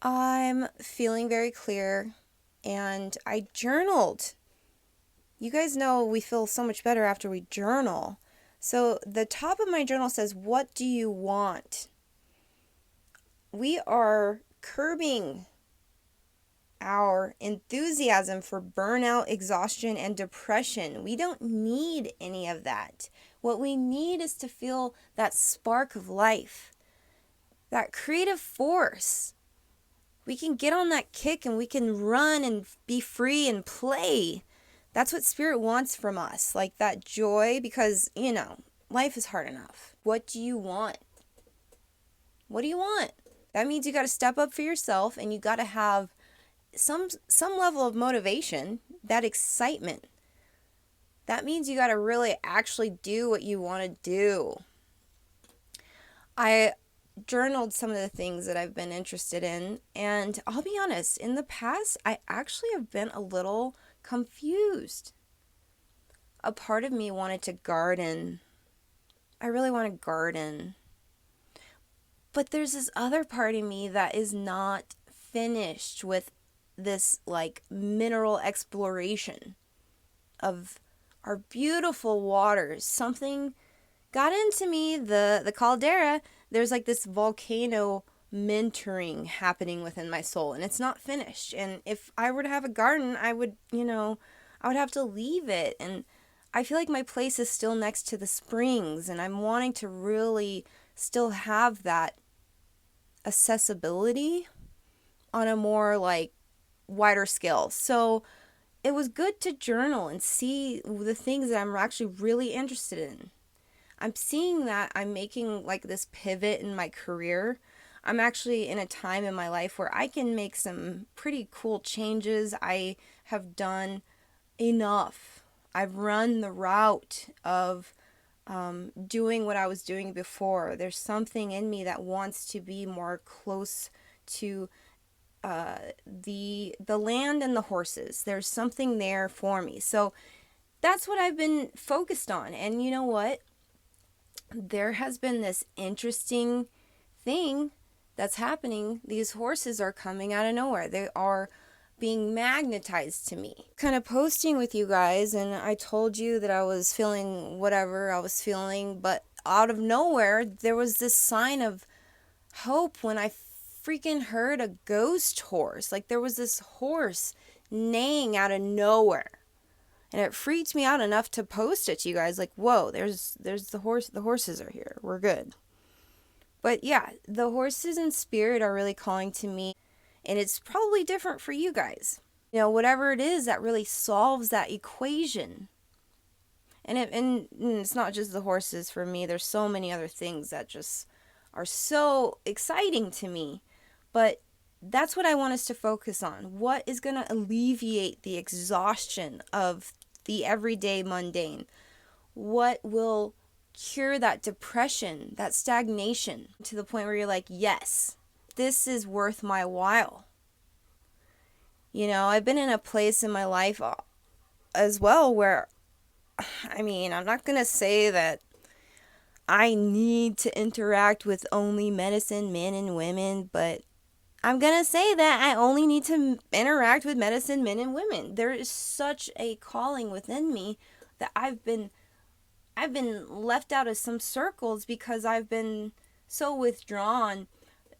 I'm feeling very clear, and I journaled. You guys know we feel so much better after we journal. So the top of my journal says, "What do you want?" We are curbing our enthusiasm for burnout, exhaustion, and depression. We don't need any of that. What we need is to feel that spark of life, that creative force. We can get on that kick and we can run and be free and play. That's what Spirit wants from us, like that joy, because, life is hard enough. What do you want? What do you want? That means you got to step up for yourself, and you got to have some level of motivation, that excitement. That means you got to really actually do what you want to do. I journaled some of the things that I've been interested in, and I'll be honest, in the past, I actually have been a little confused. A part of me wanted to garden. I really want to garden. But there's this other part of me that is not finished with this like mineral exploration of our beautiful waters. Something got into me, the caldera. There's like this volcano mentoring happening within my soul, and it's not finished. And if I were to have a garden, I would have to leave it. And I feel like my place is still next to the springs, and I'm wanting to really still have that accessibility on a more like wider scale. So it was good to journal and see the things that I'm actually really interested in. I'm seeing that I'm making like this pivot in my career. I'm actually in a time in my life where I can make some pretty cool changes. I have done enough. I've run the route of doing what I was doing before. There's something in me that wants to be more close to the land and the horses. There's something there for me. So that's what I've been focused on. And you know what? There has been this interesting thing that's happening. These horses are coming out of nowhere. They are being magnetized to me. Kind of posting with you guys, and I told you that I was feeling whatever I was feeling, but out of nowhere, there was this sign of hope when I freaking heard a ghost horse. Like there was this horse neighing out of nowhere. And it freaked me out enough to post it to you guys, like, whoa, there's the horse. The horses are here. We're good. But yeah, the horses in spirit are really calling to me, and it's probably different for you guys. Whatever it is that really solves that equation. And it's not just the horses for me. There's so many other things that just are so exciting to me. But that's what I want us to focus on. What is going to alleviate the exhaustion of the everyday mundane? What will cure that depression, that stagnation, to the point where you're like, yes, this is worth my while. I've been in a place in my life as well where, I'm not going to say that I need to interact with only medicine men and women, but I'm going to say that I only need to interact with medicine men and women. There is such a calling within me that I've been left out of some circles because I've been so withdrawn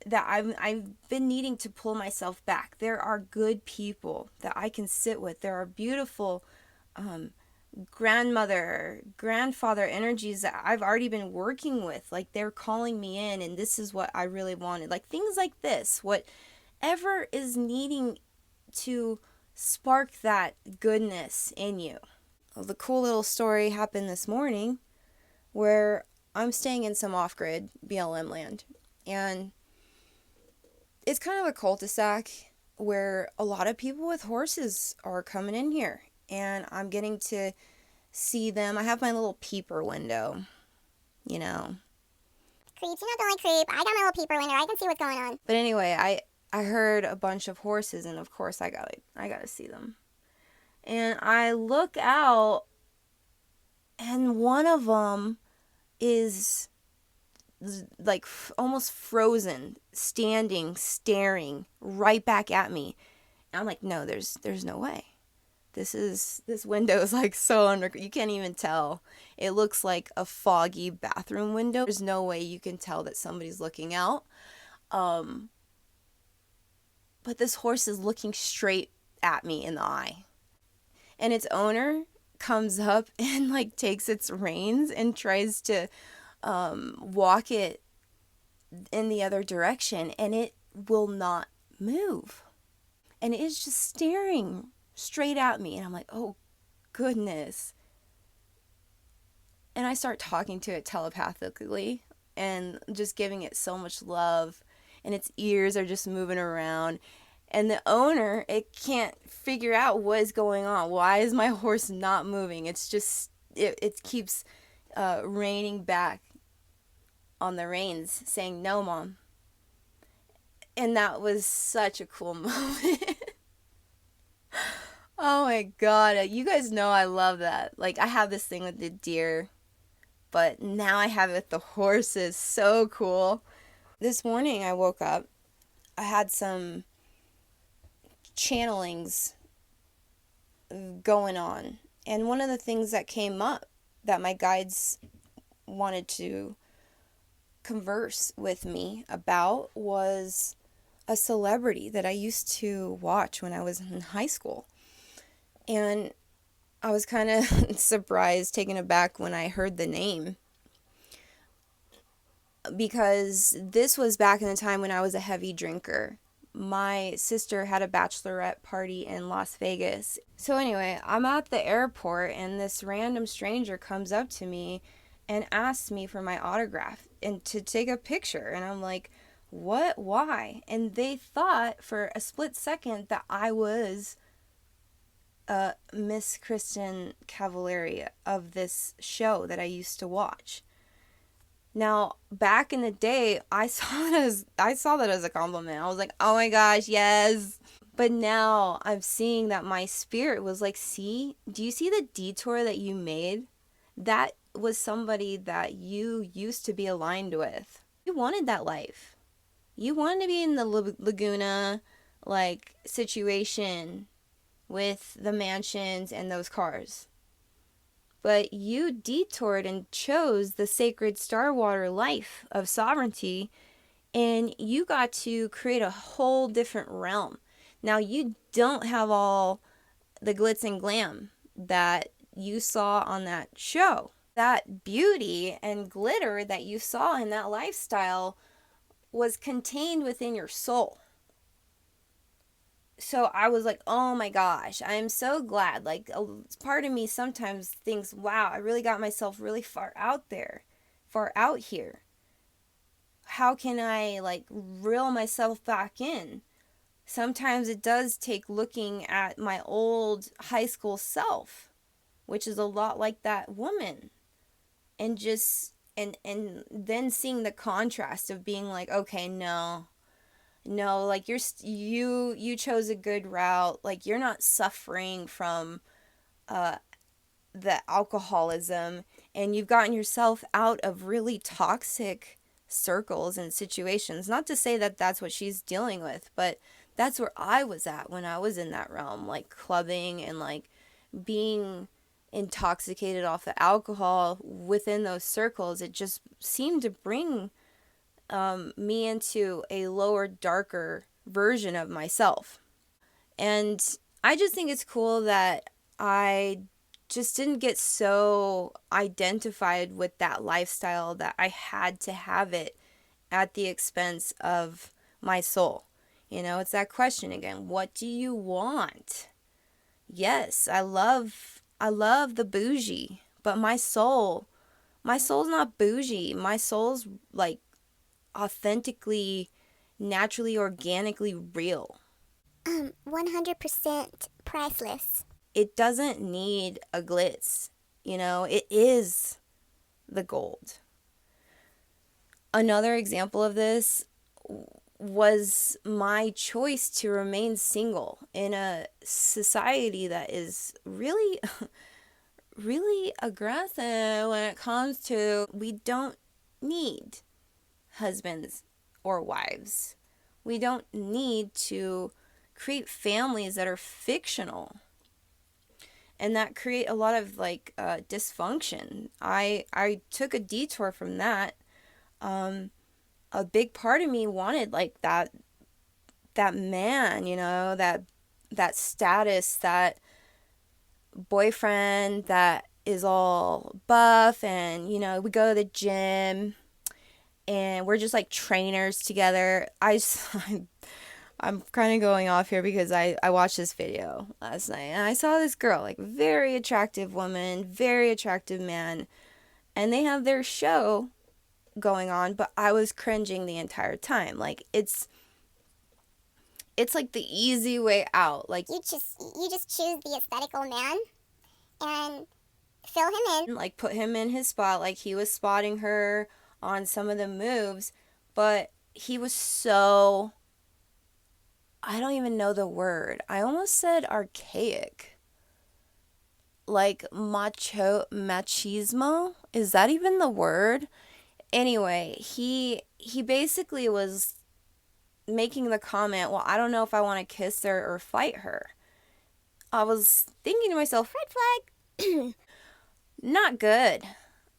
that I've been needing to pull myself back. There are good people that I can sit with. There are beautiful grandmother, grandfather energies that I've already been working with. Like they're calling me in, and this is what I really wanted. Like things like this, whatever is needing to spark that goodness in you. Well, the cool little story happened this morning where I'm staying in some off-grid BLM land, and it's kind of a cul-de-sac where a lot of people with horses are coming in here, and I'm getting to see them. I have my little peeper window, Creeps, you're not the only creep. I got my little peeper window. I can see what's going on. But anyway, I heard a bunch of horses, and of course I gotta see them. And I look out, and one of them is like almost frozen, standing, staring right back at me. And I'm like, no, there's no way. This window is like so under, you can't even tell. It looks like a foggy bathroom window. There's no way you can tell that somebody's looking out. Um, but this horse is looking straight at me in the eye. And its owner comes up and like takes its reins and tries to walk it in the other direction, and it will not move. And it is just staring straight at me. And I'm like, oh, goodness. And I start talking to it telepathically and just giving it so much love. And its ears are just moving around. And the owner, it can't figure out what is going on. Why is my horse not moving? It's just, it keeps reining back on the reins, saying, no, Mom. And that was such a cool moment. Oh my God. You guys know I love that. Like, I have this thing with the deer, but now I have it with the horses. So cool. This morning I woke up. I had some channelings going on. And one of the things that came up that my guides wanted to converse with me about was a celebrity that I used to watch when I was in high school. And I was kind of surprised, taken aback when I heard the name, because this was back in the time when I was a heavy drinker. My sister had a bachelorette party in Las Vegas. So anyway, I'm at the airport and this random stranger comes up to me and asks me for my autograph and to take a picture. And I'm like, what? Why? And they thought for a split second that I was Miss Kristen Cavallari of this show that I used to watch. Now, back in the day, I saw that as a compliment. I was like, "Oh my gosh, yes." But now I'm seeing that my spirit was like, "See? Do you see the detour that you made? That was somebody that you used to be aligned with. You wanted that life. You wanted to be in the Laguna like situation with the mansions and those cars. But you detoured and chose the sacred Starwater life of sovereignty, and you got to create a whole different realm. Now, you don't have all the glitz and glam that you saw on that show. That beauty and glitter that you saw in that lifestyle was contained within your soul. So I was like, oh my gosh, I am so glad. Like, a part of me sometimes thinks, wow, I really got myself really far out there, far out here. How can I like reel myself back in? Sometimes it does take looking at my old high school self, which is a lot like that woman, and just and then seeing the contrast of being like, okay, no, like you chose a good route. Like, you're not suffering from uh the alcoholism, and you've gotten yourself out of really toxic circles and situations. Not to say that that's what she's dealing with, but that's where I was at when I was in that realm, like clubbing and like being intoxicated off the alcohol within those circles. It just seemed to bring me into a lower, darker version of myself. And I just think it's cool that I just didn't get so identified with that lifestyle that I had to have it at the expense of my soul. You know, it's that question again. What do you want? Yes, I love the bougie, but my soul's not bougie. My soul's like authentically, naturally, organically real. 100% priceless. It doesn't need a glitz. You know, it is the gold. Another example of this was my choice to remain single in a society that is really, really aggressive when it comes to we don't need. husbands or wives. We don't need to create families that are fictional and that create a lot of like dysfunction. I took a detour from that. Um, a big part of me wanted like that man, that status, that boyfriend that is all buff and we go to the gym and we're just like trainers together. I'm kind of going off here because I watched this video last night and I saw this girl, like very attractive woman, very attractive man, and they have their show going on, but I was cringing the entire time. Like it's like the easy way out. Like you just choose the aesthetical man and fill him in. like put him in his spot, like he was spotting her on some of the moves, but he was so, I don't even know the word. I almost said archaic. Like machismo? Is that even the word? Anyway, he basically was making the comment, well, I don't know if I want to kiss her or fight her. I was thinking to myself, red flag. Not good.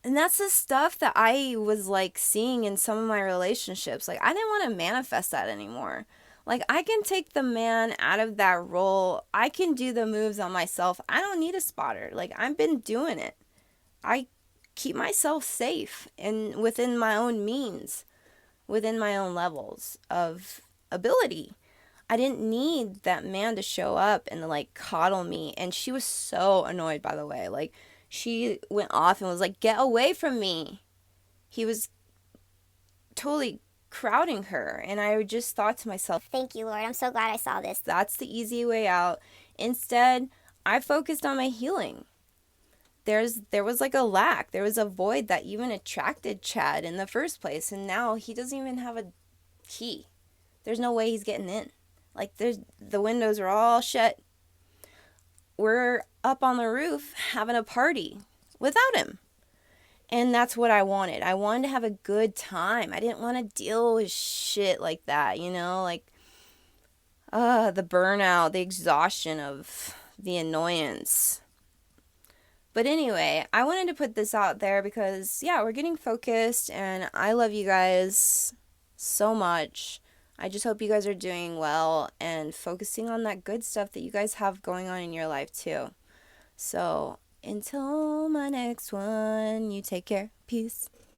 And that's the stuff that I was like seeing in some of my relationships. Like I didn't want to manifest that anymore. Like I can take the man out of that role. I can do the moves on myself. I don't need a spotter. Like I've been doing it. I keep myself safe and within my own means, within my own levels of ability. I didn't need that man to show up and like coddle me. And she was so annoyed, by the way. Like she went off and was like, get away from me. He was totally crowding her. And I just thought to myself, Thank you, Lord. I'm so glad I saw this. that's the easy way out. Instead, I focused on my healing. There was like a lack. There was a void that even attracted Chad in the first place. And now he doesn't even have a key. There's no way he's getting in. Like the windows are all shut. We're up on the roof having a party without him. And that's what I wanted. I wanted to have a good time. I didn't want to deal with shit like that, like the burnout, the exhaustion of the annoyance. But anyway, I wanted to put this out there because, yeah, we're getting focused and I love you guys so much. I just hope you guys are doing well and focusing on that good stuff that you guys have going on in your life too. So until my next one, you take care. Peace.